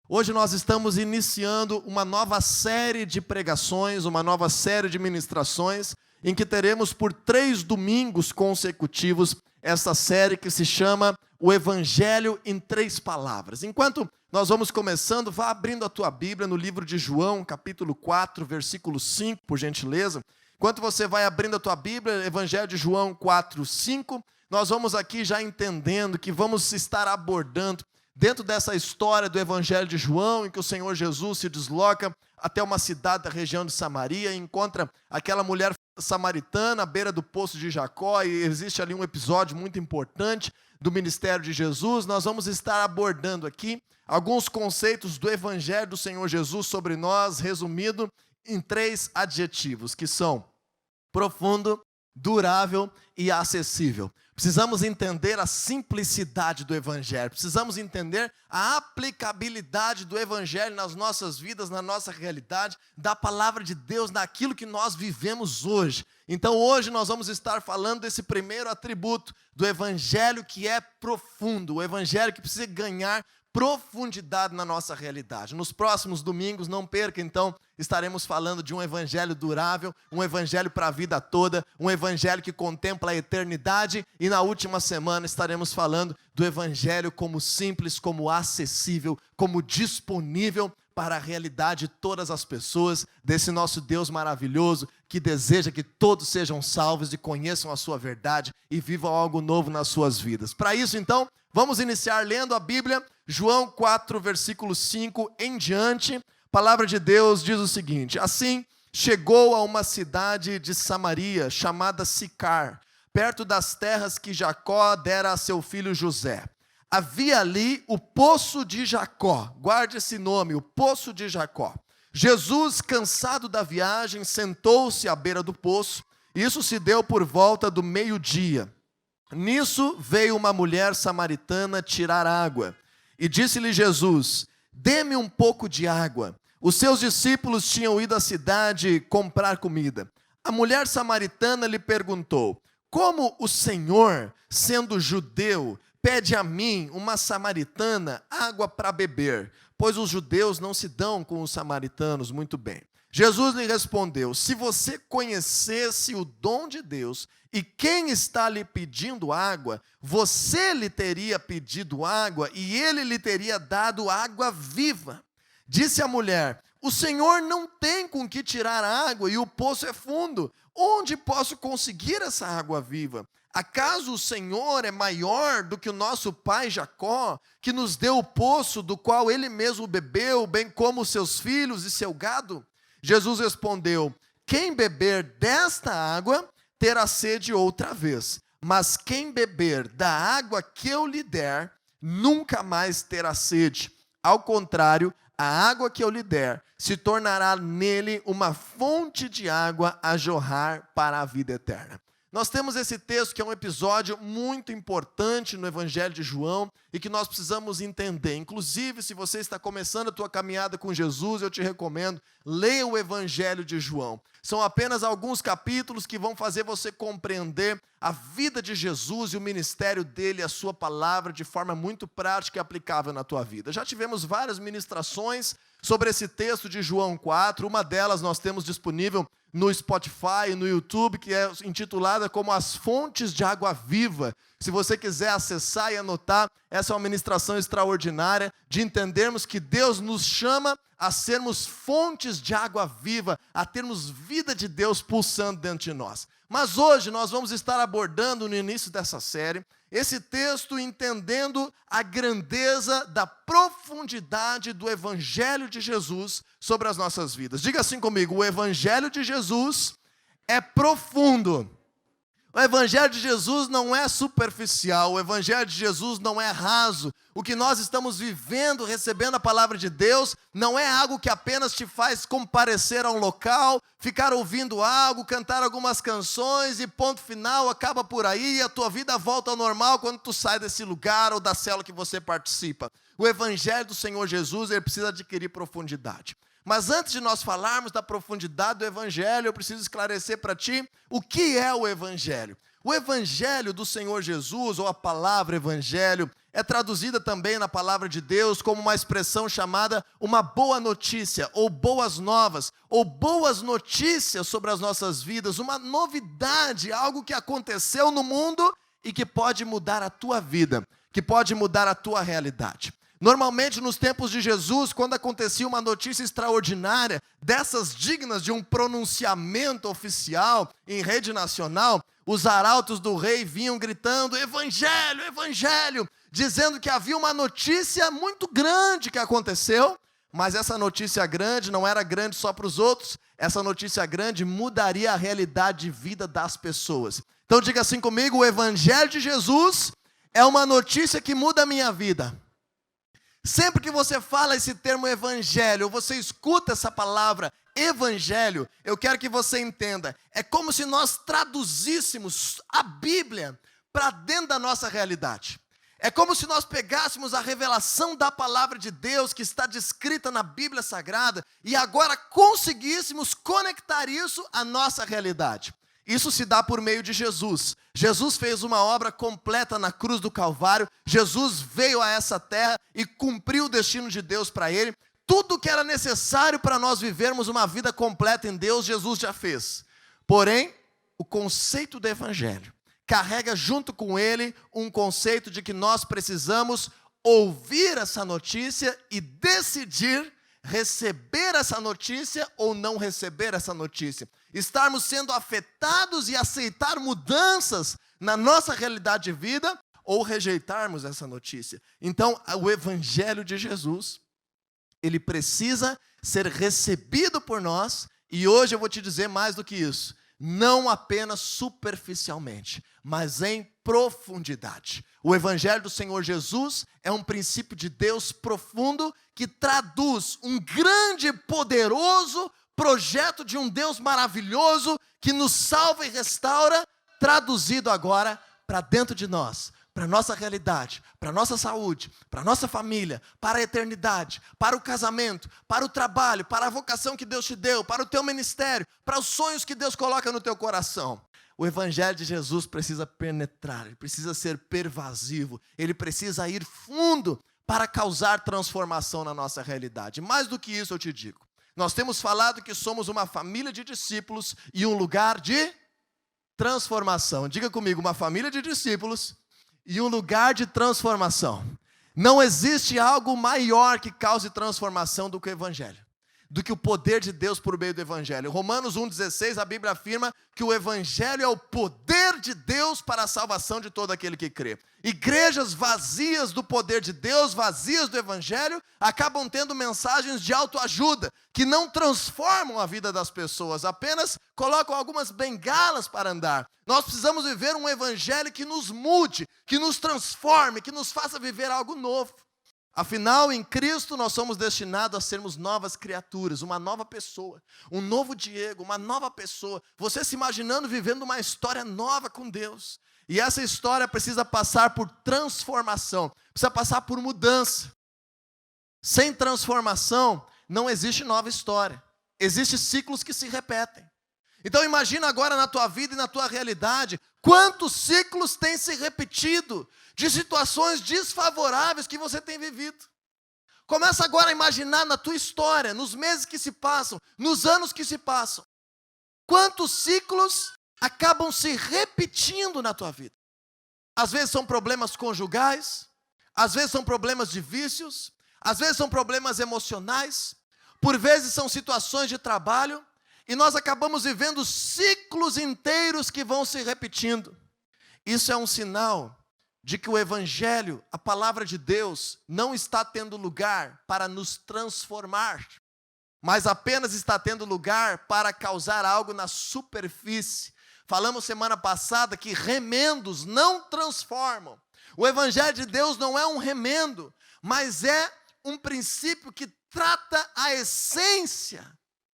Hoje nós estamos iniciando uma nova série de pregações, uma nova série de ministrações, em que teremos por 3 domingos consecutivos essa série que se chama O Evangelho em 3 Palavras. Enquanto nós vamos começando, vá abrindo a tua Bíblia no livro de João, capítulo 4, versículo 5, por gentileza. Enquanto você vai abrindo a tua Bíblia, Evangelho de João 4, 5, nós vamos aqui já entendendo que vamos estar abordando dentro dessa história do Evangelho de João, em que o Senhor Jesus se desloca até uma cidade da região de Samaria e encontra aquela mulher samaritana à beira do poço de Jacó, e existe ali um episódio muito importante do ministério de Jesus. Nós vamos estar abordando aqui alguns conceitos do Evangelho do Senhor Jesus sobre nós, resumido em 3 adjetivos, que são profundo, durável e acessível. Precisamos entender a simplicidade do Evangelho, precisamos entender a aplicabilidade do Evangelho nas nossas vidas, na nossa realidade, da palavra de Deus, naquilo que nós vivemos hoje. Então hoje nós vamos estar falando desse primeiro atributo do Evangelho que é profundo, o Evangelho que precisa ganhar profundidade na nossa realidade. Nos próximos domingos, não perca, então, estaremos falando de um evangelho durável, um evangelho para a vida toda, um evangelho que contempla a eternidade, e na última semana estaremos falando do evangelho como simples, como acessível, como disponível para a realidade de todas as pessoas, desse nosso Deus maravilhoso, que deseja que todos sejam salvos e conheçam a sua verdade e vivam algo novo nas suas vidas. Para isso, então, vamos iniciar lendo a Bíblia, João 4, versículo 5 em diante. A palavra de Deus diz o seguinte: assim, chegou a uma cidade de Samaria, chamada Sicar, perto das terras que Jacó dera a seu filho José. Havia ali o poço de Jacó, guarde esse nome, o poço de Jacó. Jesus, cansado da viagem, sentou-se à beira do poço. Isso se deu por volta do meio-dia. Nisso veio uma mulher samaritana tirar água. E disse-lhe Jesus: dê-me um pouco de água. Os seus discípulos tinham ido à cidade comprar comida. A mulher samaritana lhe perguntou: como o Senhor, sendo judeu, pede a mim, uma samaritana, água para beber? Pois os judeus não se dão com os samaritanos muito bem. Jesus lhe respondeu: se você conhecesse o dom de Deus e quem está lhe pedindo água, você lhe teria pedido água e ele lhe teria dado água viva. Disse a mulher: o Senhor não tem com que tirar água e o poço é fundo. Onde posso conseguir essa água viva? Acaso o Senhor é maior do que o nosso pai Jacó, que nos deu o poço do qual ele mesmo bebeu, bem como os seus filhos e seu gado? Jesus respondeu: quem beber desta água terá sede outra vez, mas quem beber da água que eu lhe der, nunca mais terá sede. Ao contrário, a água que eu lhe der se tornará nele uma fonte de água a jorrar para a vida eterna. Nós temos esse texto que é um episódio muito importante no Evangelho de João e que nós precisamos entender. Inclusive, se você está começando a tua caminhada com Jesus, eu te recomendo, leia o Evangelho de João. São apenas alguns capítulos que vão fazer você compreender a vida de Jesus e o ministério dele, a sua palavra, de forma muito prática e aplicável na tua vida. Já tivemos várias ministrações sobre esse texto de João 4, uma delas nós temos disponível no Spotify e no YouTube, que é intitulada como As Fontes de Água Viva. Se você quiser acessar e anotar, essa é uma ministração extraordinária de entendermos que Deus nos chama a sermos fontes de água viva, a termos vida de Deus pulsando dentro de nós. Mas hoje nós vamos estar abordando no início dessa série esse texto, entendendo a grandeza da profundidade do Evangelho de Jesus sobre as nossas vidas. Diga assim comigo: o Evangelho de Jesus é profundo. O Evangelho de Jesus não é superficial, o Evangelho de Jesus não é raso. O que nós estamos vivendo, recebendo a palavra de Deus, não é algo que apenas te faz comparecer a um local, ficar ouvindo algo, cantar algumas canções e ponto final, acaba por aí e a tua vida volta ao normal quando tu sai desse lugar ou da célula que você participa. O Evangelho do Senhor Jesus, ele precisa adquirir profundidade. Mas antes de nós falarmos da profundidade do Evangelho, eu preciso esclarecer para ti o que é o Evangelho. O Evangelho do Senhor Jesus, ou a palavra Evangelho, é traduzida também na palavra de Deus como uma expressão chamada uma boa notícia, ou boas novas, ou boas notícias sobre as nossas vidas, uma novidade, algo que aconteceu no mundo e que pode mudar a tua vida, que pode mudar a tua realidade. Normalmente, nos tempos de Jesus, quando acontecia uma notícia extraordinária, dessas dignas de um pronunciamento oficial em rede nacional, os arautos do rei vinham gritando: Evangelho, Evangelho, dizendo que havia uma notícia muito grande que aconteceu, mas essa notícia grande não era grande só para os outros, essa notícia grande mudaria a realidade de vida das pessoas. Então diga assim comigo: o Evangelho de Jesus é uma notícia que muda a minha vida. Sempre que você fala esse termo evangelho, ou você escuta essa palavra evangelho, eu quero que você entenda, é como se nós traduzíssemos a Bíblia para dentro da nossa realidade. É como se nós pegássemos a revelação da palavra de Deus que está descrita na Bíblia Sagrada e agora conseguíssemos conectar isso à nossa realidade. Isso se dá por meio de Jesus. Jesus fez uma obra completa na cruz do Calvário. Jesus veio a essa terra e cumpriu o destino de Deus para ele. Tudo que era necessário para nós vivermos uma vida completa em Deus, Jesus já fez. Porém, o conceito do Evangelho carrega junto com ele um conceito de que nós precisamos ouvir essa notícia e decidir receber essa notícia ou não receber essa notícia. Estarmos sendo afetados e aceitar mudanças na nossa realidade de vida ou rejeitarmos essa notícia. Então, o Evangelho de Jesus, ele precisa ser recebido por nós, e hoje eu vou te dizer mais do que isso. Não apenas superficialmente, mas em profundidade. O Evangelho do Senhor Jesus é um princípio de Deus profundo que traduz um grande e poderoso projeto de um Deus maravilhoso que nos salva e restaura, traduzido agora para dentro de nós, para a nossa realidade, para a nossa saúde, para a nossa família, para a eternidade, para o casamento, para o trabalho, para a vocação que Deus te deu, para o teu ministério, para os sonhos que Deus coloca no teu coração. O Evangelho de Jesus precisa penetrar, ele precisa ser pervasivo, ele precisa ir fundo para causar transformação na nossa realidade. Mais do que isso eu te digo, nós temos falado que somos uma família de discípulos e um lugar de transformação. Diga comigo: uma família de discípulos e um lugar de transformação. Não existe algo maior que cause transformação do que o Evangelho, do que o poder de Deus por meio do Evangelho. Romanos 1,16, a Bíblia afirma que o Evangelho é o poder de Deus para a salvação de todo aquele que crê. Igrejas vazias do poder de Deus, vazias do Evangelho, acabam tendo mensagens de autoajuda, que não transformam a vida das pessoas, apenas colocam algumas bengalas para andar. Nós precisamos viver um Evangelho que nos mude, que nos transforme, que nos faça viver algo novo. Afinal, em Cristo nós somos destinados a sermos novas criaturas, uma nova pessoa, um novo Diego, uma nova pessoa. Você se imaginando vivendo uma história nova com Deus. E essa história precisa passar por transformação, precisa passar por mudança. Sem transformação, não existe nova história. Existem ciclos que se repetem. Então imagina agora na tua vida e na tua realidade, quantos ciclos têm se repetido de situações desfavoráveis que você tem vivido. Começa agora a imaginar na tua história, nos meses que se passam, nos anos que se passam. Quantos ciclos acabam se repetindo na tua vida? Às vezes são problemas conjugais, às vezes são problemas de vícios, às vezes são problemas emocionais, por vezes são situações de trabalho, e nós acabamos vivendo ciclos inteiros que vão se repetindo. Isso é um sinal de que o Evangelho, a palavra de Deus, não está tendo lugar para nos transformar, mas apenas está tendo lugar para causar algo na superfície. Falamos semana passada que remendos não transformam. O Evangelho de Deus não é um remendo, mas é um princípio que trata a essência,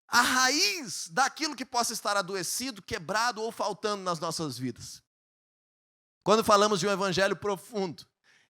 a raiz daquilo que possa estar adoecido, quebrado ou faltando nas nossas vidas. Quando falamos de um evangelho profundo,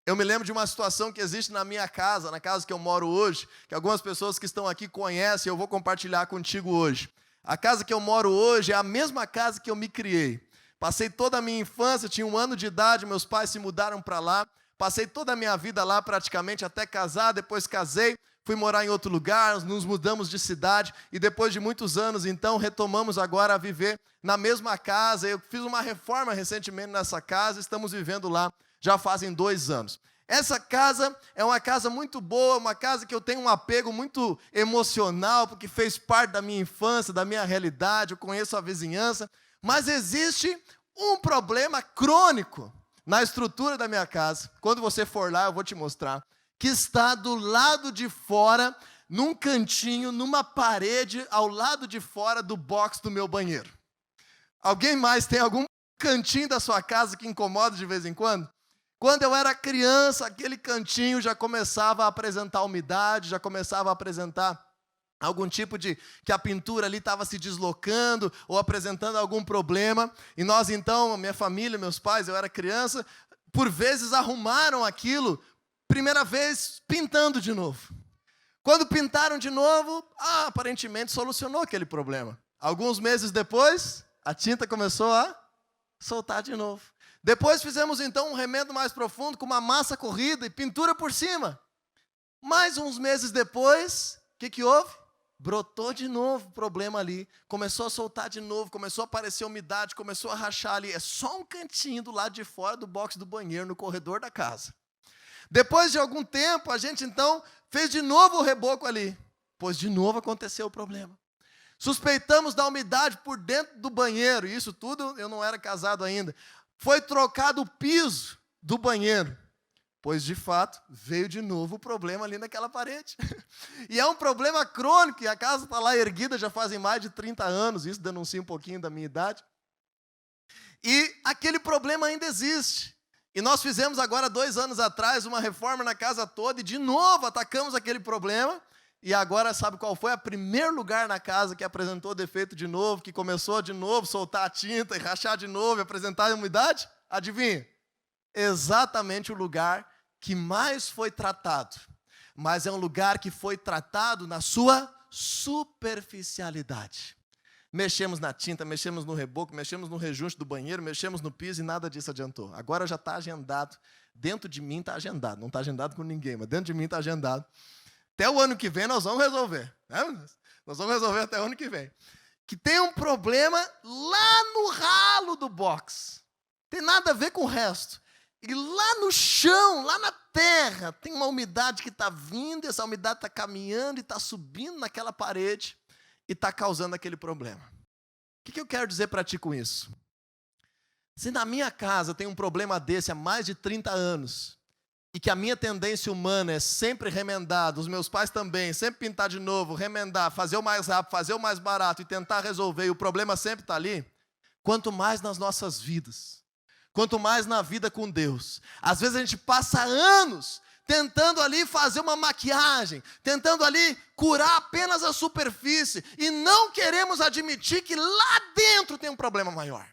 eu me lembro de uma situação que existe na minha casa, na casa que eu moro hoje, que algumas pessoas que estão aqui conhecem, eu vou compartilhar contigo hoje. A casa que eu moro hoje é a mesma casa que eu me criei. Passei toda a minha infância, tinha 1 ano de idade, meus pais se mudaram para lá. passei toda a minha vida lá praticamente até casar, depois casei, fui morar em outro lugar, nos mudamos de cidade e depois de muitos anos, então, retomamos agora a viver na mesma casa. Eu fiz uma reforma recentemente nessa casa, estamos vivendo lá já fazem 2 anos. Essa casa é uma casa muito boa, uma casa que eu tenho um apego muito emocional, porque fez parte da minha infância, da minha realidade, eu conheço a vizinhança, mas existe um problema crônico na estrutura da minha casa. Quando você for lá, eu vou te mostrar, que está do lado de fora, num cantinho, numa parede, ao lado de fora do box do meu banheiro. Alguém mais tem algum cantinho da sua casa que incomoda de vez em quando? Quando eu era criança, aquele cantinho já começava a apresentar umidade, já começava a apresentar algum tipo de, que a pintura ali estava se deslocando ou apresentando algum problema. E nós então, minha família, meus pais, eu era criança, por vezes arrumaram aquilo, primeira vez pintando de novo. Quando pintaram de novo, aparentemente solucionou aquele problema. Alguns meses depois, a tinta começou a soltar de novo. Depois fizemos então um remendo mais profundo com uma massa corrida e pintura por cima. Mais uns meses depois, o que houve? Brotou de novo o problema ali, começou a soltar de novo, começou a aparecer umidade, começou a rachar ali. É só um cantinho do lado de fora do box do banheiro, no corredor da casa. Depois de algum tempo, a gente então fez de novo o reboco ali, pois de novo aconteceu o problema. Suspeitamos da umidade por dentro do banheiro, e isso tudo eu não era casado ainda. Foi trocado o piso do banheiro, pois de fato veio de novo o problema ali naquela parede. E é um problema crônico, e a casa está lá erguida já fazem mais de 30 anos, isso denuncia um pouquinho da minha idade. E aquele problema ainda existe. E nós fizemos agora 2 anos atrás uma reforma na casa toda e de novo atacamos aquele problema. E agora sabe qual foi o primeiro lugar na casa que apresentou defeito de novo, que começou de novo a soltar a tinta e rachar de novo e apresentar a umidade? Adivinha? Exatamente o lugar que mais foi tratado. Mas é um lugar que foi tratado na sua superficialidade. Mexemos na tinta, mexemos no reboco, mexemos no rejunte do banheiro, mexemos no piso e nada disso adiantou. Agora já está agendado. Dentro de mim está agendado. Não está agendado com ninguém, mas dentro de mim está agendado. Até o ano que vem nós vamos resolver. Né? Nós vamos resolver até o ano que vem. Que tem um problema lá no ralo do box. Tem nada a ver com o resto. E lá no chão, lá na terra, tem uma umidade que está vindo, e essa umidade está caminhando e está subindo naquela parede e está causando aquele problema. O que eu quero dizer para ti com isso? Se na minha casa tem um problema desse há mais de 30 anos, e que a minha tendência humana é sempre remendar, dos meus pais também, sempre pintar de novo, remendar, fazer o mais rápido, fazer o mais barato e tentar resolver, e o problema sempre está ali, quanto mais nas nossas vidas, quanto mais na vida com Deus. Às vezes a gente passa anos tentando ali fazer uma maquiagem, tentando ali curar apenas a superfície, e não queremos admitir que lá dentro tem um problema maior.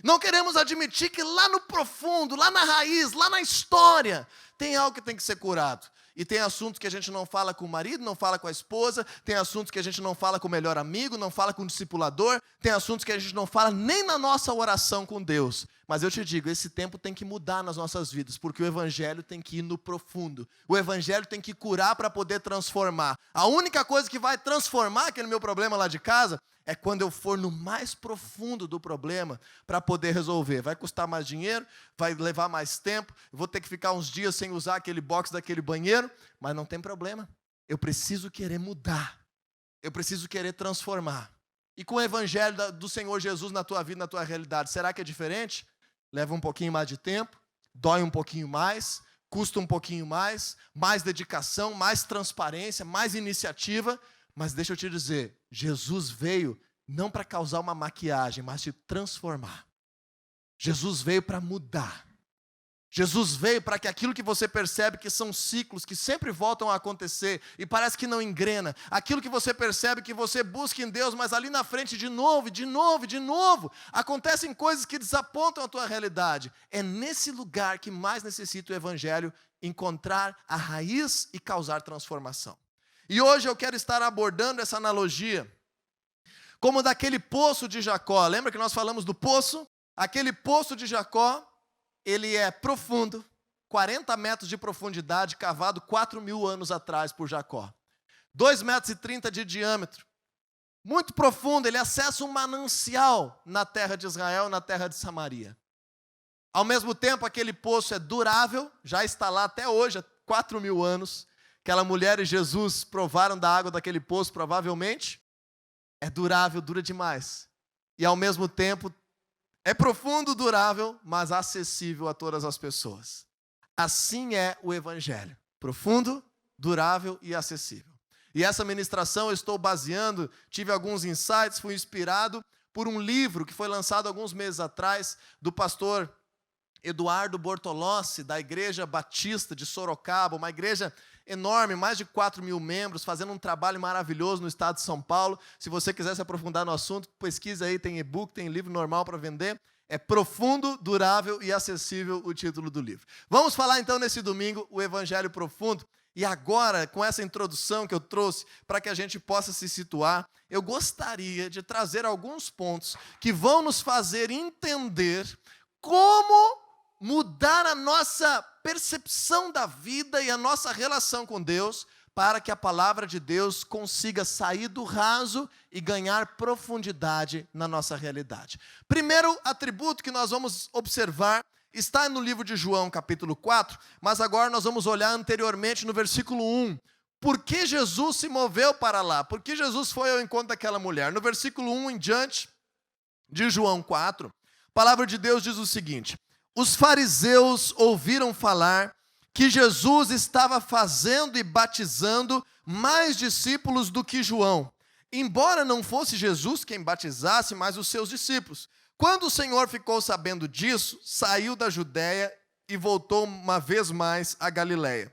Não queremos admitir que lá no profundo, lá na raiz, lá na história, tem algo que tem que ser curado. E tem assuntos que a gente não fala com o marido, não fala com a esposa, tem assuntos que a gente não fala com o melhor amigo, não fala com o discipulador, tem assuntos que a gente não fala nem na nossa oração com Deus. Mas eu te digo, esse tempo tem que mudar nas nossas vidas, porque o evangelho tem que ir no profundo. O evangelho tem que curar para poder transformar. A única coisa que vai transformar aquele meu problema lá de casa é quando eu for no mais profundo do problema para poder resolver. Vai custar mais dinheiro, vai levar mais tempo, eu vou ter que ficar uns dias sem usar aquele box daquele banheiro, mas não tem problema. Eu preciso querer mudar. Eu preciso querer transformar. E com o evangelho do Senhor Jesus na tua vida, na tua realidade, será que é diferente? Leva um pouquinho mais de tempo, dói um pouquinho mais, custa um pouquinho mais dedicação, mais transparência, mais iniciativa. Mas deixa eu te dizer, Jesus veio não para causar uma maquiagem, mas te transformar. Jesus veio para mudar. Jesus veio para que aquilo que você percebe que são ciclos, que sempre voltam a acontecer, e parece que não engrena, aquilo que você percebe que você busca em Deus, mas ali na frente de novo, acontecem coisas que desapontam a tua realidade. É nesse lugar que mais necessita o evangelho encontrar a raiz e causar transformação. E hoje eu quero estar abordando essa analogia, como daquele poço de Jacó. Lembra que nós falamos do poço? Aquele poço de Jacó, ele é profundo, 40 metros de profundidade, cavado 4.000 anos atrás por Jacó. 2,30 metros de diâmetro. Muito profundo, ele acessa um manancial na terra de Israel, na terra de Samaria. Ao mesmo tempo, aquele poço é durável, já está lá até hoje, há 4.000 anos. Aquela mulher e Jesus provaram da água daquele poço, provavelmente. É durável, dura demais. E ao mesmo tempo, é profundo, durável, mas acessível a todas as pessoas. Assim é o Evangelho. Profundo, durável e acessível. E essa ministração eu estou baseando, tive alguns insights, fui inspirado por um livro que foi lançado alguns meses atrás, do pastor Eduardo Bortolossi, da Igreja Batista de Sorocaba, uma igreja enorme, mais de 4.000 membros, fazendo um trabalho maravilhoso no estado de São Paulo. Se você quiser se aprofundar no assunto, pesquisa aí, tem e-book, tem livro normal para vender. É Profundo, Durável e Acessível o título do livro. Vamos falar então nesse domingo o Evangelho Profundo. E agora, com essa introdução que eu trouxe, para que a gente possa se situar, eu gostaria de trazer alguns pontos que vão nos fazer entender como mudar a nossa percepção da vida e a nossa relação com Deus, para que a palavra de Deus consiga sair do raso e ganhar profundidade na nossa realidade. Primeiro atributo que nós vamos observar está no livro de João, capítulo 4, mas agora nós vamos olhar anteriormente no versículo 1. Por que Jesus se moveu para lá? Por que Jesus foi ao encontro daquela mulher? No versículo 1 em diante de João 4, a palavra de Deus diz o seguinte: os fariseus ouviram falar que Jesus estava fazendo e batizando mais discípulos do que João, embora não fosse Jesus quem batizasse, mas os seus discípulos. Quando o Senhor ficou sabendo disso, saiu da Judéia e voltou uma vez mais a Galiléia.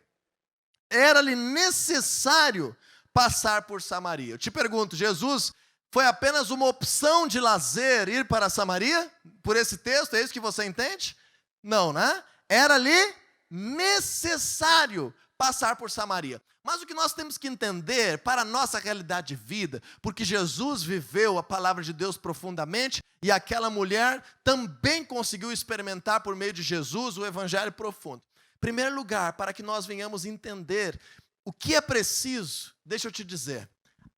Era-lhe necessário passar por Samaria. Eu te pergunto, Jesus foi apenas uma opção de lazer ir para Samaria? Por esse texto, é isso que você entende? Não, né? Era-lhe necessário passar por Samaria. Mas o que nós temos que entender para a nossa realidade de vida, porque Jesus viveu a palavra de Deus profundamente e aquela mulher também conseguiu experimentar por meio de Jesus o evangelho profundo. Em primeiro lugar, para que nós venhamos entender o que é preciso, deixa eu te dizer,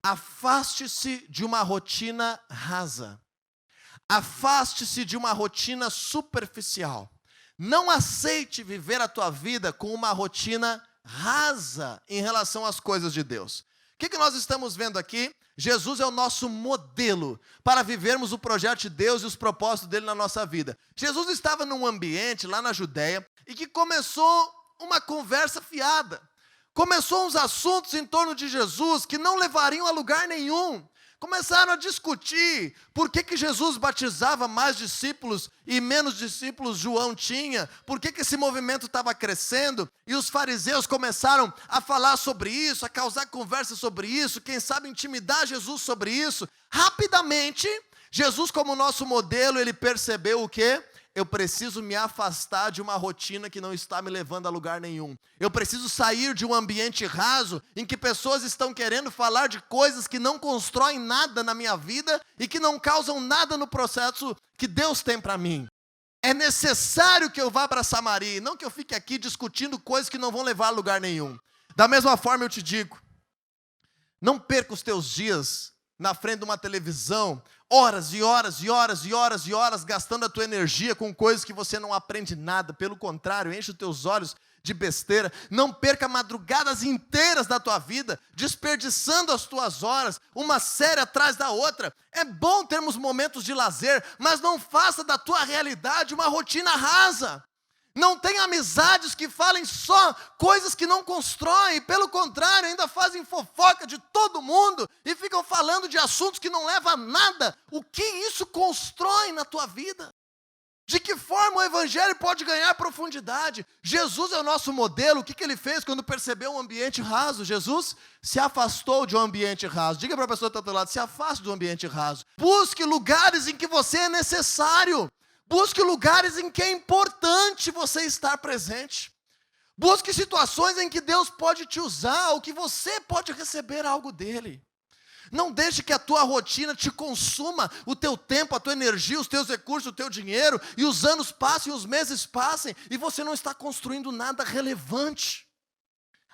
afaste-se de uma rotina rasa. Afaste-se de uma rotina superficial. Não aceite viver a tua vida com uma rotina rasa em relação às coisas de Deus. O que nós estamos vendo aqui? Jesus é o nosso modelo para vivermos o projeto de Deus e os propósitos dele na nossa vida. Jesus estava num ambiente lá na Judéia e que começou uma conversa fiada. Começou uns assuntos em torno de Jesus que não levariam a lugar nenhum. Começaram a discutir por que Jesus batizava mais discípulos e menos discípulos João tinha, por que esse movimento estava crescendo, e os fariseus começaram a falar sobre isso, a causar conversa sobre isso, quem sabe intimidar Jesus sobre isso. Rapidamente, Jesus, como nosso modelo, ele percebeu o quê? Eu preciso me afastar de uma rotina que não está me levando a lugar nenhum. Eu preciso sair de um ambiente raso em que pessoas estão querendo falar de coisas que não constroem nada na minha vida e que não causam nada no processo que Deus tem para mim. É necessário que eu vá para Samaria, não que eu fique aqui discutindo coisas que não vão levar a lugar nenhum. Da mesma forma eu te digo, não perca os teus dias na frente de uma televisão, horas e horas e horas e horas e horas, gastando a tua energia com coisas que você não aprende nada. Pelo contrário, enche os teus olhos de besteira. Não perca madrugadas inteiras da tua vida, desperdiçando as tuas horas, uma série atrás da outra. É bom termos momentos de lazer, mas não faça da tua realidade uma rotina rasa. Não tenha amizades que falem só coisas que não constroem, pelo contrário, ainda fazem fofoca de todo mundo e ficam falando de assuntos que não levam a nada. O que isso constrói na tua vida? De que forma o evangelho pode ganhar profundidade? Jesus é o nosso modelo. O que ele fez quando percebeu um ambiente raso? Jesus se afastou de um ambiente raso. Diga para a pessoa que está do teu lado, se afaste do ambiente raso. Busque lugares em que você é necessário. Busque lugares em que é importante você estar presente. Busque situações em que Deus pode te usar, ou que você pode receber algo dele. Não deixe que a tua rotina te consuma o teu tempo, a tua energia, os teus recursos, o teu dinheiro, e os anos passem, os meses passem, e você não está construindo nada relevante.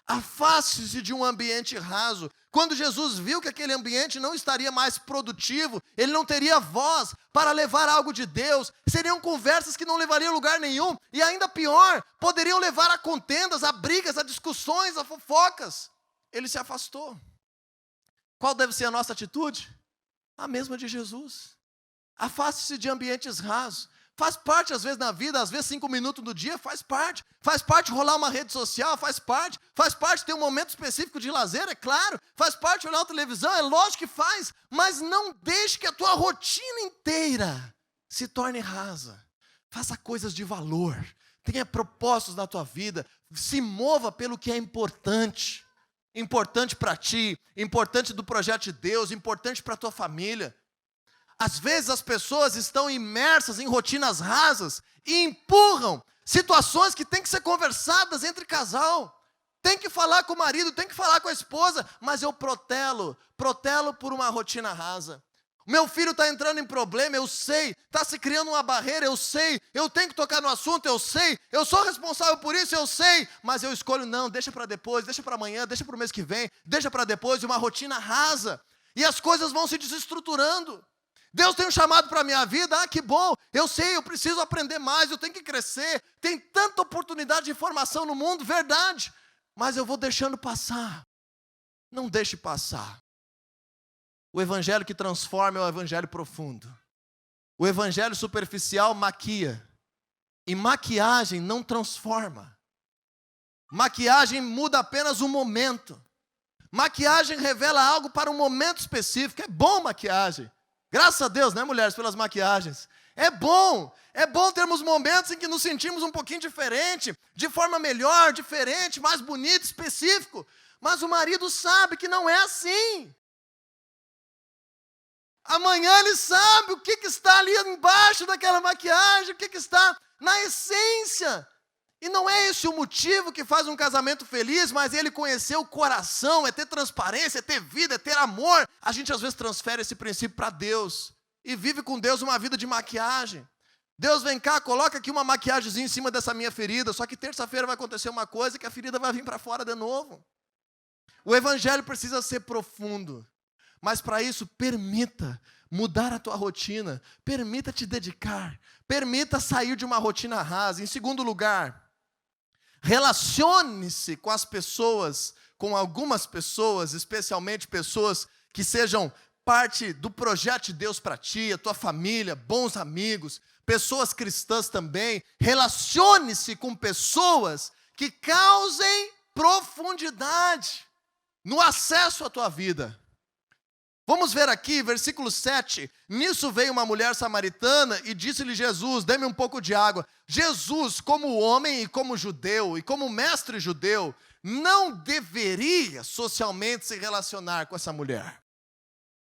Afaste-se de um ambiente raso. Quando Jesus viu que aquele ambiente não estaria mais produtivo, ele não teria voz para levar algo de Deus, seriam conversas que não levariam a lugar nenhum, e ainda pior, poderiam levar a contendas, a brigas, a discussões, a fofocas. Ele se afastou. Qual deve ser a nossa atitude? A mesma de Jesus. Afaste-se de ambientes rasos. Faz parte, às vezes, na vida, às vezes 5 minutos do dia, faz parte. Faz parte rolar uma rede social, faz parte. Faz parte ter um momento específico de lazer, é claro. Faz parte olhar a televisão, é lógico que faz. Mas não deixe que a tua rotina inteira se torne rasa. Faça coisas de valor. Tenha propósitos na tua vida. Se mova pelo que é importante. Importante para ti, importante do projeto de Deus, importante para a tua família. Às vezes as pessoas estão imersas em rotinas rasas e empurram situações que têm que ser conversadas entre casal. Tem que falar com o marido, tem que falar com a esposa, mas eu protelo por uma rotina rasa. Meu filho está entrando em problema, eu sei, está se criando uma barreira, eu sei, eu tenho que tocar no assunto, eu sei, eu sou responsável por isso, eu sei, mas eu escolho não, deixa para depois, deixa para amanhã, deixa para o mês que vem, deixa para depois, uma rotina rasa, e as coisas vão se desestruturando. Deus tem um chamado para a minha vida, que bom, eu sei, eu preciso aprender mais, eu tenho que crescer, tem tanta oportunidade de informação no mundo, verdade, mas eu vou deixando passar. Não deixe passar. O evangelho que transforma é o evangelho profundo. O evangelho superficial maquia, e maquiagem não transforma. Maquiagem muda apenas um momento. Maquiagem revela algo para um momento específico, é bom maquiagem. Graças a Deus, né, mulheres, pelas maquiagens. É bom termos momentos em que nos sentimos um pouquinho diferente, de forma melhor, diferente, mais bonito, específico. Mas o marido sabe que não é assim. Amanhã ele sabe o que está ali embaixo daquela maquiagem, o que está na essência. E não é esse o motivo que faz um casamento feliz, mas ele conhecer o coração, é ter transparência, é ter vida, é ter amor. A gente às vezes transfere esse princípio para Deus e vive com Deus uma vida de maquiagem. Deus, vem cá, coloca aqui uma maquiagemzinha em cima dessa minha ferida, só que terça-feira vai acontecer uma coisa que a ferida vai vir para fora de novo. O evangelho precisa ser profundo, mas para isso permita mudar a tua rotina, permita te dedicar, permita sair de uma rotina rasa. Em segundo lugar, relacione-se com as pessoas, com algumas pessoas, especialmente pessoas que sejam parte do projeto de Deus para ti, a tua família, bons amigos, pessoas cristãs também. Relacione-se com pessoas que causem profundidade no acesso à tua vida. Vamos ver aqui, versículo 7. Nisso veio uma mulher samaritana e disse-lhe Jesus, dê-me um pouco de água. Jesus, como homem e como judeu, e como mestre judeu, não deveria socialmente se relacionar com essa mulher.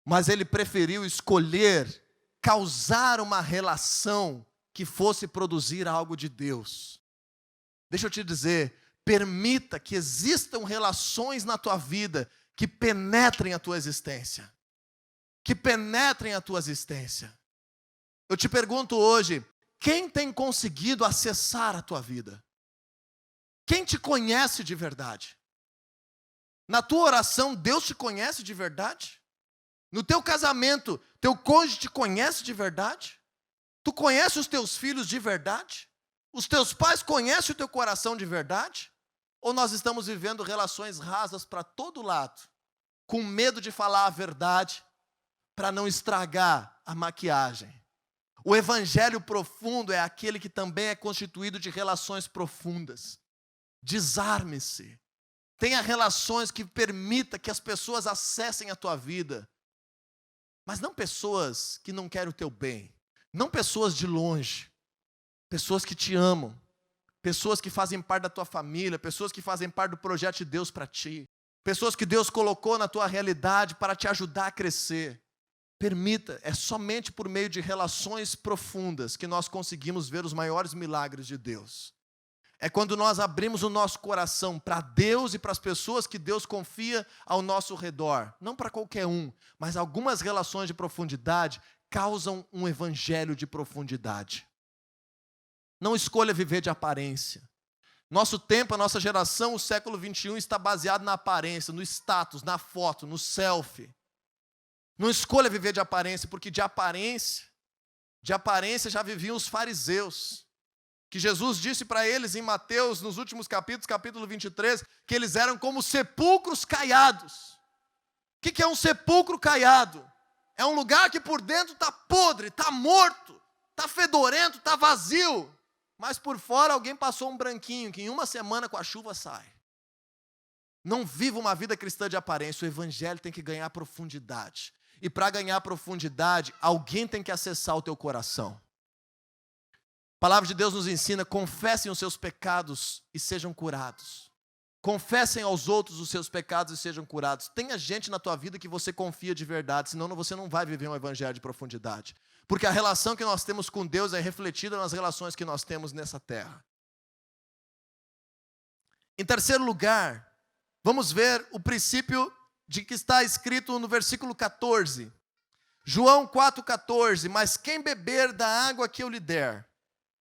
Mas ele preferiu escolher causar uma relação que fosse produzir algo de Deus. Deixa eu te dizer, permita que existam relações na tua vida que penetrem a tua existência. Que penetrem a tua existência. Eu te pergunto hoje, quem tem conseguido acessar a tua vida? Quem te conhece de verdade? Na tua oração, Deus te conhece de verdade? No teu casamento, teu cônjuge te conhece de verdade? Tu conhece os teus filhos de verdade? Os teus pais conhecem o teu coração de verdade? Ou nós estamos vivendo relações rasas para todo lado, com medo de falar a verdade, para não estragar a maquiagem? O evangelho profundo é aquele que também é constituído de relações profundas. Desarme-se. Tenha relações que permita que as pessoas acessem a tua vida. Mas não pessoas que não querem o teu bem. Não pessoas de longe. Pessoas que te amam. Pessoas que fazem parte da tua família. Pessoas que fazem parte do projeto de Deus para ti. Pessoas que Deus colocou na tua realidade para te ajudar a crescer. Permita, é somente por meio de relações profundas que nós conseguimos ver os maiores milagres de Deus. É quando nós abrimos o nosso coração para Deus e para as pessoas que Deus confia ao nosso redor. Não para qualquer um, mas algumas relações de profundidade causam um evangelho de profundidade. Não escolha viver de aparência. Nosso tempo, a nossa geração, o século 21 está baseado na aparência, no status, na foto, no selfie. Não escolha viver de aparência, porque de aparência já viviam os fariseus. Que Jesus disse para eles em Mateus, nos últimos capítulos, capítulo 23, que eles eram como sepulcros caiados. O que é um sepulcro caiado? É um lugar que por dentro está podre, está morto, está fedorento, está vazio. Mas por fora alguém passou um branquinho, que em uma semana com a chuva sai. Não viva uma vida cristã de aparência, o evangelho tem que ganhar profundidade. E para ganhar profundidade, alguém tem que acessar o teu coração. A palavra de Deus nos ensina, confessem os seus pecados e sejam curados. Confessem aos outros os seus pecados e sejam curados. Tenha gente na tua vida que você confia de verdade, senão você não vai viver um evangelho de profundidade. Porque a relação que nós temos com Deus é refletida nas relações que nós temos nessa terra. Em terceiro lugar, vamos ver o princípio de que está escrito no versículo 14. João 4,14, mas quem beber da água que eu lhe der,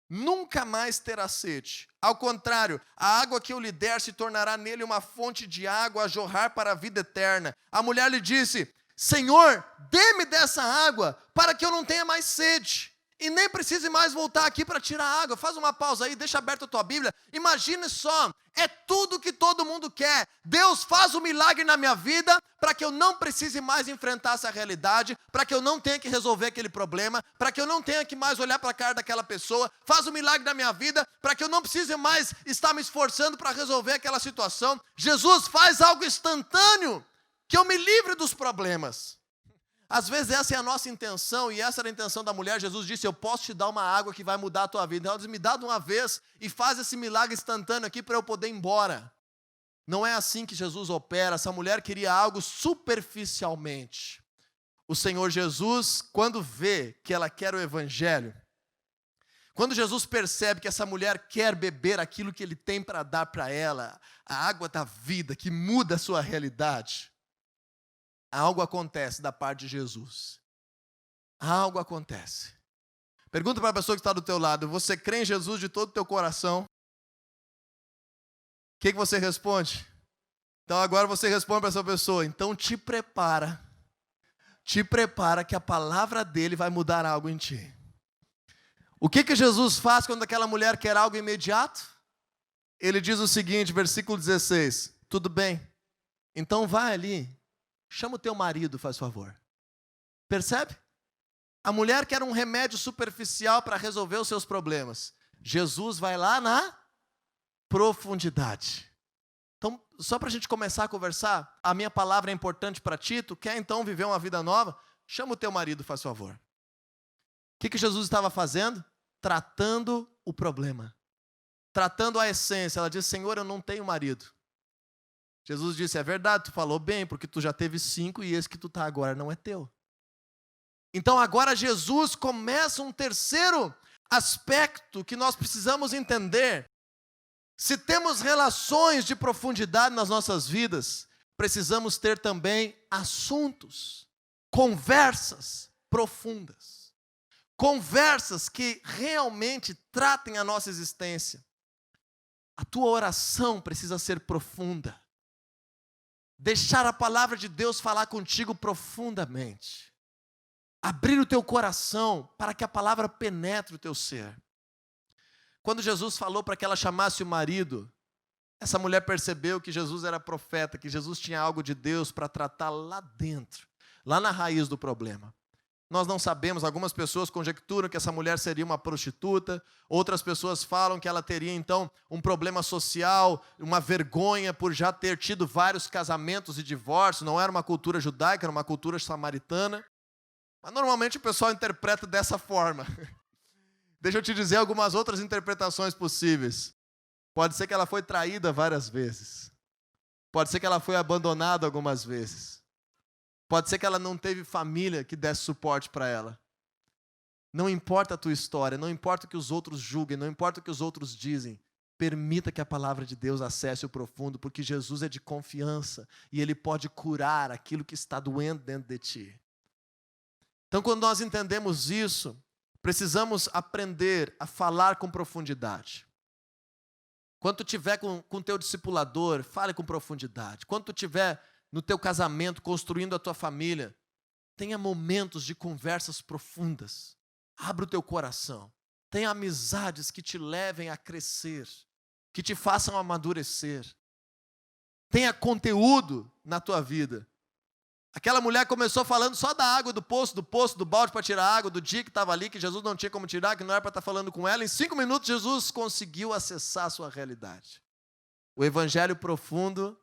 nunca mais terá sede. Ao contrário, a água que eu lhe der se tornará nele uma fonte de água a jorrar para a vida eterna. A mulher lhe disse, Senhor, dê-me dessa água para que eu não tenha mais sede. E nem precise mais voltar aqui para tirar água. Faz uma pausa aí, deixa aberta a tua Bíblia. Imagine só, é tudo que todo mundo quer. Deus faz um milagre na minha vida para que eu não precise mais enfrentar essa realidade, para que eu não tenha que resolver aquele problema, para que eu não tenha que mais olhar para a cara daquela pessoa. Faz um milagre na minha vida para que eu não precise mais estar me esforçando para resolver aquela situação. Jesus faz algo instantâneo, que eu me livre dos problemas. Às vezes essa é a nossa intenção, e essa era a intenção da mulher. Jesus disse, eu posso te dar uma água que vai mudar a tua vida. Ela disse, me dá de uma vez e faz esse milagre instantâneo aqui para eu poder ir embora. Não é assim que Jesus opera. Essa mulher queria algo superficialmente. O Senhor Jesus, quando vê que ela quer o evangelho, quando Jesus percebe que essa mulher quer beber aquilo que ele tem para dar para ela, a água da vida que muda a sua realidade, algo acontece da parte de Jesus. Algo acontece. Pergunta para a pessoa que está do teu lado, você crê em Jesus de todo o teu coração? O que você responde? Então agora você responde para essa pessoa, então te prepara que a palavra dele vai mudar algo em ti. O que Jesus faz quando aquela mulher quer algo imediato? Ele diz o seguinte, versículo 16, tudo bem, então vai ali, chama o teu marido, faz favor. Percebe? A mulher quer um remédio superficial para resolver os seus problemas. Jesus vai lá na profundidade. Então, só para a gente começar a conversar, a minha palavra é importante para ti, tu quer então viver uma vida nova? Chama o teu marido, faz favor. O que Jesus estava fazendo? Tratando o problema. Tratando a essência. Ela disse, Senhor, eu não tenho marido. Jesus disse, é verdade, tu falou bem, porque tu já teve 5 e esse que tu está agora não é teu. Então agora Jesus começa um terceiro aspecto que nós precisamos entender. Se temos relações de profundidade nas nossas vidas, precisamos ter também assuntos, conversas profundas. Conversas que realmente tratem a nossa existência. A tua oração precisa ser profunda. Deixar a palavra de Deus falar contigo profundamente. Abrir o teu coração para que a palavra penetre o teu ser. Quando Jesus falou para que ela chamasse o marido, essa mulher percebeu que Jesus era profeta, que Jesus tinha algo de Deus para tratar lá dentro, lá na raiz do problema. Nós não sabemos, algumas pessoas conjecturam que essa mulher seria uma prostituta, outras pessoas falam que ela teria então um problema social, uma vergonha por já ter tido vários casamentos e divórcios, não era uma cultura judaica, era uma cultura samaritana. Mas normalmente o pessoal interpreta dessa forma. Deixa eu te dizer algumas outras interpretações possíveis. Pode ser que ela foi traída várias vezes. Pode ser que ela foi abandonada algumas vezes. Pode ser que ela não teve família que desse suporte para ela. Não importa a tua história, não importa o que os outros julguem, não importa o que os outros dizem. Permita que a palavra de Deus acesse o profundo, porque Jesus é de confiança e Ele pode curar aquilo que está doendo dentro de ti. Então, quando nós entendemos isso, precisamos aprender a falar com profundidade. Quando tu estiver com o teu discipulador, fale com profundidade. Quando tu estiver no teu casamento, construindo a tua família, tenha momentos de conversas profundas. Abra o teu coração. Tenha amizades que te levem a crescer, que te façam amadurecer. Tenha conteúdo na tua vida. Aquela mulher começou falando só da água do poço, do balde para tirar água, do dia que estava ali, que Jesus não tinha como tirar, que não era para estar falando com ela. Em 5 minutos, Jesus conseguiu acessar a sua realidade. O evangelho profundo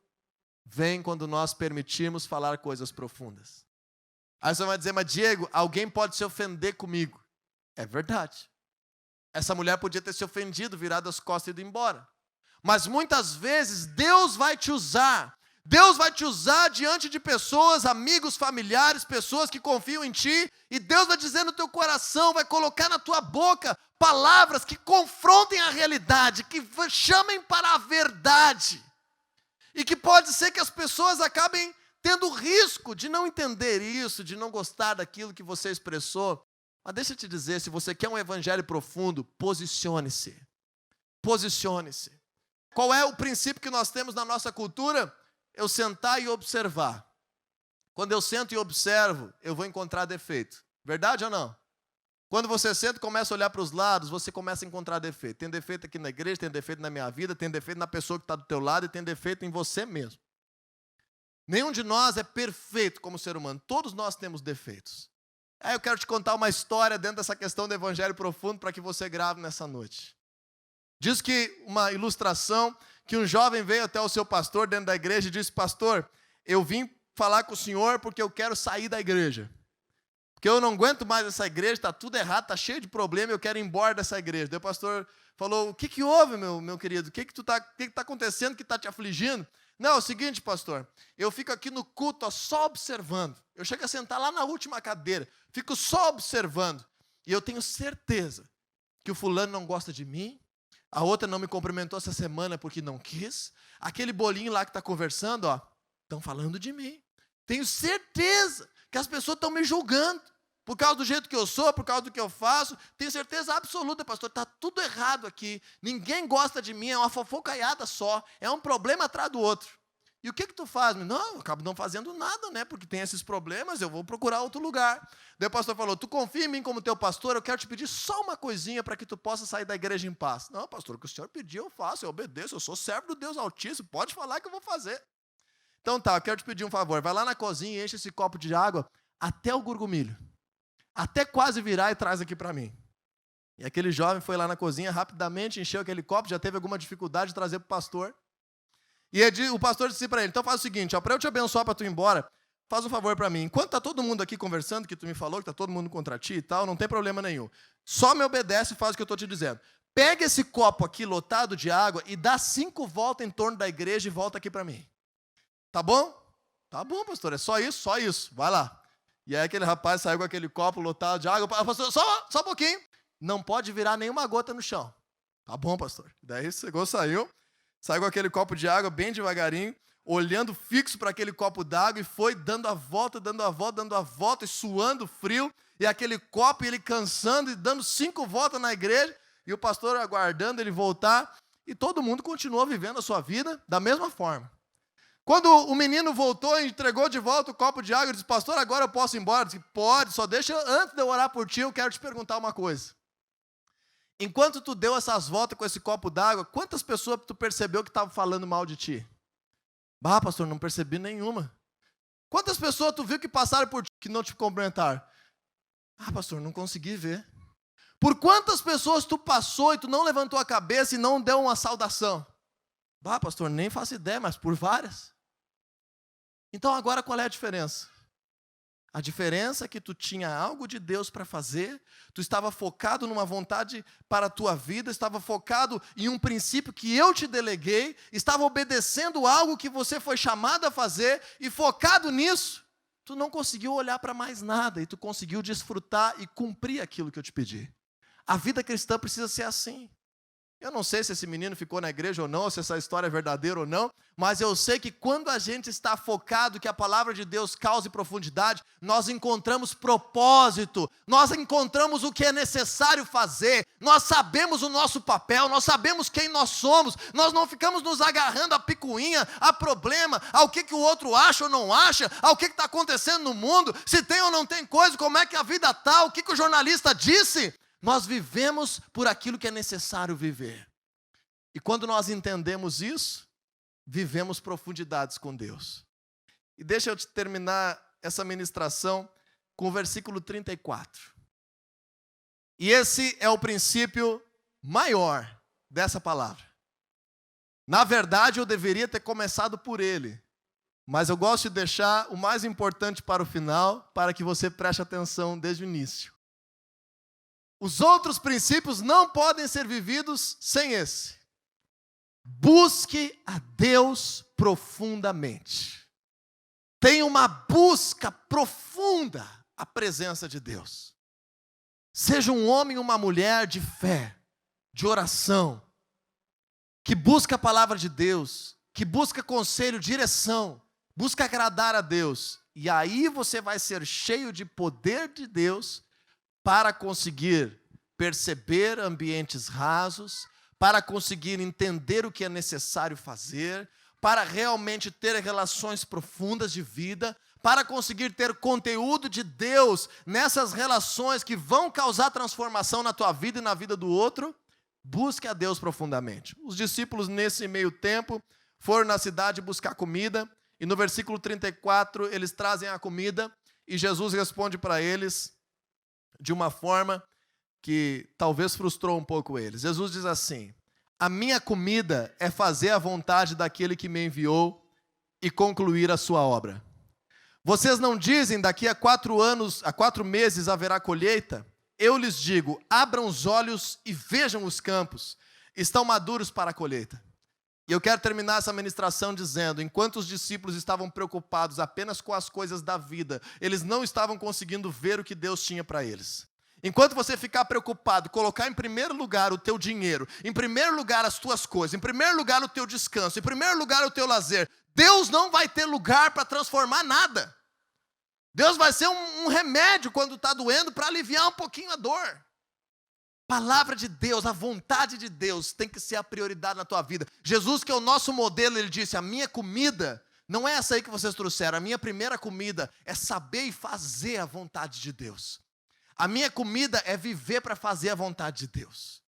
vem quando nós permitimos falar coisas profundas. Aí você vai dizer, mas Diego, alguém pode se ofender comigo. É verdade. Essa mulher podia ter se ofendido, virado as costas e ido embora. Mas muitas vezes Deus vai te usar. Deus vai te usar diante de pessoas, amigos, familiares, pessoas que confiam em ti. E Deus vai dizer no teu coração, vai colocar na tua boca palavras que confrontem a realidade, que chamem para a verdade. E que pode ser que as pessoas acabem tendo risco de não entender isso, de não gostar daquilo que você expressou. Mas deixa eu te dizer, se você quer um evangelho profundo, posicione-se. Posicione-se. Qual é o princípio que nós temos na nossa cultura? Eu sentar e observar. Quando eu sento e observo, eu vou encontrar defeito. Verdade ou não? Quando você senta e começa a olhar para os lados, você começa a encontrar defeito. Tem defeito aqui na igreja, tem defeito na minha vida, tem defeito na pessoa que está do teu lado e tem defeito em você mesmo. Nenhum de nós é perfeito como ser humano. Todos nós temos defeitos. Aí eu quero te contar uma história dentro dessa questão do evangelho profundo para que você grave nessa noite. Diz que uma ilustração que um jovem veio até o seu pastor dentro da igreja e disse, pastor, eu vim falar com o senhor porque eu quero sair da igreja. Porque eu não aguento mais essa igreja, está tudo errado, está cheio de problema, eu quero ir embora dessa igreja. Daí o pastor falou, o que houve, meu querido? O que está acontecendo que está te afligindo? Não, é o seguinte, pastor, eu fico aqui no culto só observando. Eu chego a sentar lá na última cadeira, fico só observando. E eu tenho certeza que o fulano não gosta de mim, a outra não me cumprimentou essa semana porque não quis. Aquele bolinho lá que está conversando, estão falando de mim. Tenho certeza que as pessoas estão me julgando. Por causa do jeito que eu sou, por causa do que eu faço. Tenho certeza absoluta, pastor, está tudo errado aqui. Ninguém gosta de mim, é uma fofocaiada só. É um problema atrás do outro. E o que tu faz? Não, eu acabo não fazendo nada, né? Porque tem esses problemas, eu vou procurar outro lugar. Daí o pastor falou, tu confia em mim como teu pastor, eu quero te pedir só uma coisinha para que tu possa sair da igreja em paz. Não, pastor, o que o senhor pediu eu faço, eu obedeço, eu sou servo do Deus Altíssimo, pode falar que eu vou fazer. Então tá, eu quero te pedir um favor, vai lá na cozinha e enche esse copo de água até o gurgumilho. Até quase virar e traz aqui para mim. E aquele jovem foi lá na cozinha, rapidamente encheu aquele copo, já teve alguma dificuldade de trazer para o pastor. E o pastor disse para ele, então faz o seguinte, para eu te abençoar para tu ir embora, faz um favor para mim. Enquanto está todo mundo aqui conversando, que tu me falou, que está todo mundo contra ti e tal, não tem problema nenhum. Só me obedece e faz o que eu estou te dizendo. Pega esse copo aqui lotado de água e dá 5 voltas em torno da igreja e volta aqui para mim. Tá bom? Tá bom, pastor, é só isso, vai lá. E aí aquele rapaz saiu com aquele copo lotado de água, pastor, só um pouquinho, não pode virar nenhuma gota no chão. Tá bom, pastor. Daí saiu com aquele copo de água bem devagarinho, olhando fixo para aquele copo d'água e foi dando a volta, e suando frio, e aquele copo, ele cansando e dando 5 voltas na igreja, e o pastor aguardando ele voltar, e todo mundo continuou vivendo a sua vida da mesma forma. Quando o menino voltou e entregou de volta o copo de água, ele disse, pastor, agora eu posso ir embora? Eu disse, pode, só deixa, antes de eu orar por ti, eu quero te perguntar uma coisa. Enquanto tu deu essas voltas com esse copo d'água, quantas pessoas tu percebeu que estavam falando mal de ti? Pastor, não percebi nenhuma. Quantas pessoas tu viu que passaram por ti que não te cumprimentaram? Pastor, não consegui ver. Por quantas pessoas tu passou e tu não levantou a cabeça e não deu uma saudação? Pastor, nem faço ideia, mas por várias. Então agora qual é a diferença? A diferença é que tu tinha algo de Deus para fazer, tu estava focado numa vontade para a tua vida, estava focado em um princípio que eu te deleguei, estava obedecendo algo que você foi chamado a fazer, e focado nisso, tu não conseguiu olhar para mais nada, e tu conseguiu desfrutar e cumprir aquilo que eu te pedi. A vida cristã precisa ser assim. Eu não sei se esse menino ficou na igreja ou não, se essa história é verdadeira ou não, mas eu sei que quando a gente está focado que a palavra de Deus cause profundidade, nós encontramos propósito, nós encontramos o que é necessário fazer, nós sabemos o nosso papel, nós sabemos quem nós somos, nós não ficamos nos agarrando a picuinha, a problema, ao que o outro acha ou não acha, ao que está acontecendo no mundo, se tem ou não tem coisa, como é que a vida está, o que o jornalista disse. Nós vivemos por aquilo que é necessário viver. E quando nós entendemos isso, vivemos profundidades com Deus. E deixa eu terminar essa ministração com o versículo 34. E esse é o princípio maior dessa palavra. Na verdade, eu deveria ter começado por ele, mas eu gosto de deixar o mais importante para o final, para que você preste atenção desde o início. Os outros princípios não podem ser vividos sem esse. Busque a Deus profundamente. Tenha uma busca profunda à presença de Deus. Seja um homem ou uma mulher de fé, de oração, que busca a palavra de Deus, que busca conselho, direção, busca agradar a Deus. E aí você vai ser cheio de poder de Deus para conseguir perceber ambientes rasos, para conseguir entender o que é necessário fazer, para realmente ter relações profundas de vida, para conseguir ter conteúdo de Deus nessas relações que vão causar transformação na tua vida e na vida do outro. Busque a Deus profundamente. Os discípulos, nesse meio tempo, foram na cidade buscar comida, e no versículo 34, eles trazem a comida, e Jesus responde para eles de uma forma que talvez frustrou um pouco eles. Jesus diz assim: a minha comida é fazer a vontade daquele que me enviou e concluir a sua obra. Vocês não dizem, daqui a 4 meses haverá colheita? Eu lhes digo, abram os olhos e vejam os campos, estão maduros para a colheita. E eu quero terminar essa ministração dizendo, enquanto os discípulos estavam preocupados apenas com as coisas da vida, eles não estavam conseguindo ver o que Deus tinha para eles. Enquanto você ficar preocupado, colocar em primeiro lugar o teu dinheiro, em primeiro lugar as tuas coisas, em primeiro lugar o teu descanso, em primeiro lugar o teu lazer, Deus não vai ter lugar para transformar nada. Deus vai ser um remédio quando está doendo para aliviar um pouquinho a dor. Palavra de Deus, a vontade de Deus tem que ser a prioridade na tua vida. Jesus, que é o nosso modelo, ele disse, a minha comida não é essa aí que vocês trouxeram, a minha primeira comida é saber e fazer a vontade de Deus. A minha comida é viver para fazer a vontade de Deus.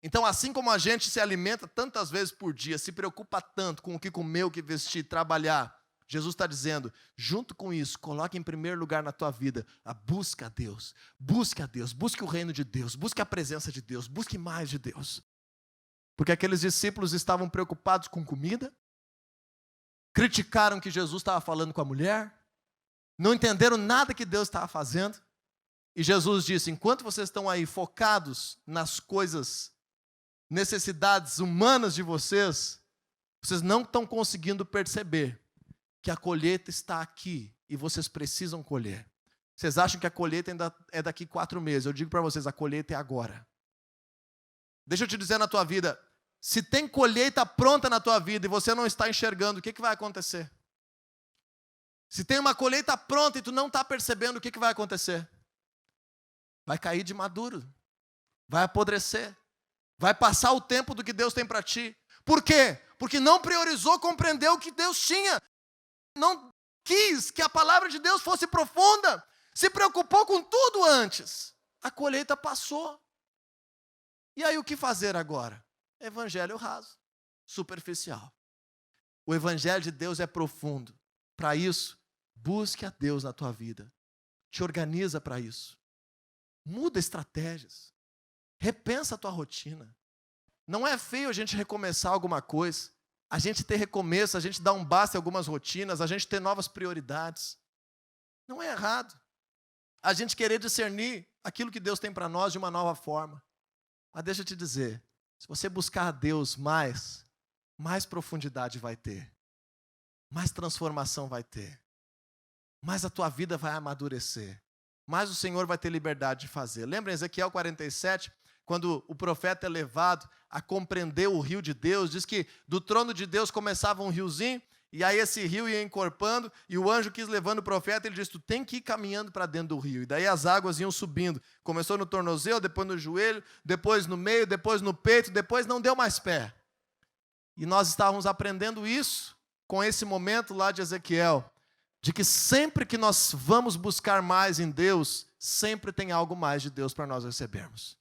Então, assim como a gente se alimenta tantas vezes por dia, se preocupa tanto com o que comer, o que vestir, trabalhar, Jesus está dizendo, junto com isso, coloque em primeiro lugar na tua vida a busca a Deus, busque o reino de Deus, busque a presença de Deus, busque mais de Deus. Porque aqueles discípulos estavam preocupados com comida, criticaram que Jesus estava falando com a mulher, não entenderam nada que Deus estava fazendo, e Jesus disse, enquanto vocês estão aí focados nas coisas, necessidades humanas de vocês, vocês não estão conseguindo perceber que a colheita está aqui e vocês precisam colher. Vocês acham que a colheita ainda é daqui 4 meses. Eu digo para vocês, a colheita é agora. Deixa eu te dizer na tua vida, se tem colheita pronta na tua vida e você não está enxergando, o que vai acontecer? Se tem uma colheita pronta e tu não está percebendo, o que vai acontecer? Vai cair de maduro, vai apodrecer, vai passar o tempo do que Deus tem para ti. Por quê? Porque não priorizou compreender o que Deus tinha. Não quis que a palavra de Deus fosse profunda, se preocupou com tudo antes. A colheita passou. E aí o que fazer agora? Evangelho raso, superficial. O evangelho de Deus é profundo. Para isso, busque a Deus na tua vida. Te organiza para isso. Muda estratégias. Repensa a tua rotina. Não é feio a gente recomeçar alguma coisa. A gente ter recomeço, a gente dar um basta em algumas rotinas, a gente ter novas prioridades. Não é errado. A gente querer discernir aquilo que Deus tem para nós de uma nova forma. Mas deixa eu te dizer, se você buscar a Deus mais profundidade vai ter. Mais transformação vai ter. Mais a tua vida vai amadurecer. Mais o Senhor vai ter liberdade de fazer. Lembra em Ezequiel 47, quando o profeta é levado a compreender o rio de Deus, diz que do trono de Deus começava um riozinho, e aí esse rio ia encorpando, e o anjo quis levando o profeta, ele disse, tu tem que ir caminhando para dentro do rio. E daí as águas iam subindo. Começou no tornozelo, depois no joelho, depois no meio, depois no peito, depois não deu mais pé. E nós estávamos aprendendo isso com esse momento lá de Ezequiel, de que sempre que nós vamos buscar mais em Deus, sempre tem algo mais de Deus para nós recebermos.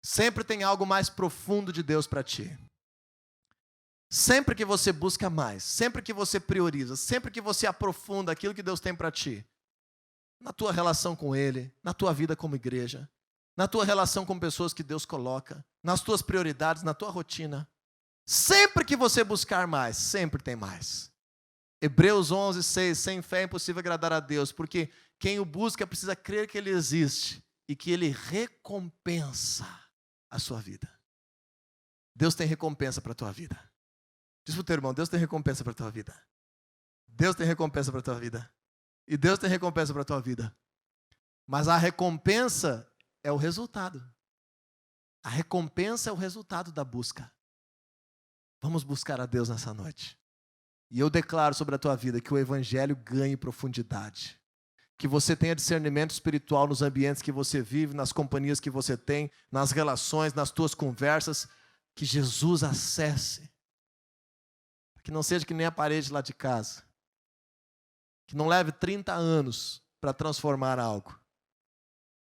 Sempre tem algo mais profundo de Deus para ti. Sempre que você busca mais, sempre que você prioriza, sempre que você aprofunda aquilo que Deus tem para ti, na tua relação com Ele, na tua vida como igreja, na tua relação com pessoas que Deus coloca, nas tuas prioridades, na tua rotina, sempre que você buscar mais, sempre tem mais. Hebreus 11:6, sem fé é impossível agradar a Deus, porque quem o busca precisa crer que Ele existe e que Ele recompensa a sua vida. Deus tem recompensa para a tua vida. Diz para o teu irmão, Deus tem recompensa para a tua vida. Deus tem recompensa para a tua vida. E Deus tem recompensa para a tua vida. Mas a recompensa é o resultado. A recompensa é o resultado da busca. Vamos buscar a Deus nessa noite. E eu declaro sobre a tua vida que o Evangelho ganhe profundidade. Que você tenha discernimento espiritual nos ambientes que você vive, nas companhias que você tem, nas relações, nas tuas conversas. Que Jesus acesse. Que não seja que nem a parede lá de casa. Que não leve 30 anos para transformar algo.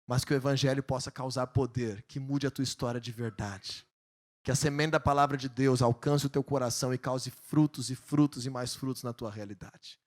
Mas que o Evangelho possa causar poder, que mude a tua história de verdade. Que a semente da palavra de Deus alcance o teu coração e cause frutos e frutos e mais frutos na tua realidade.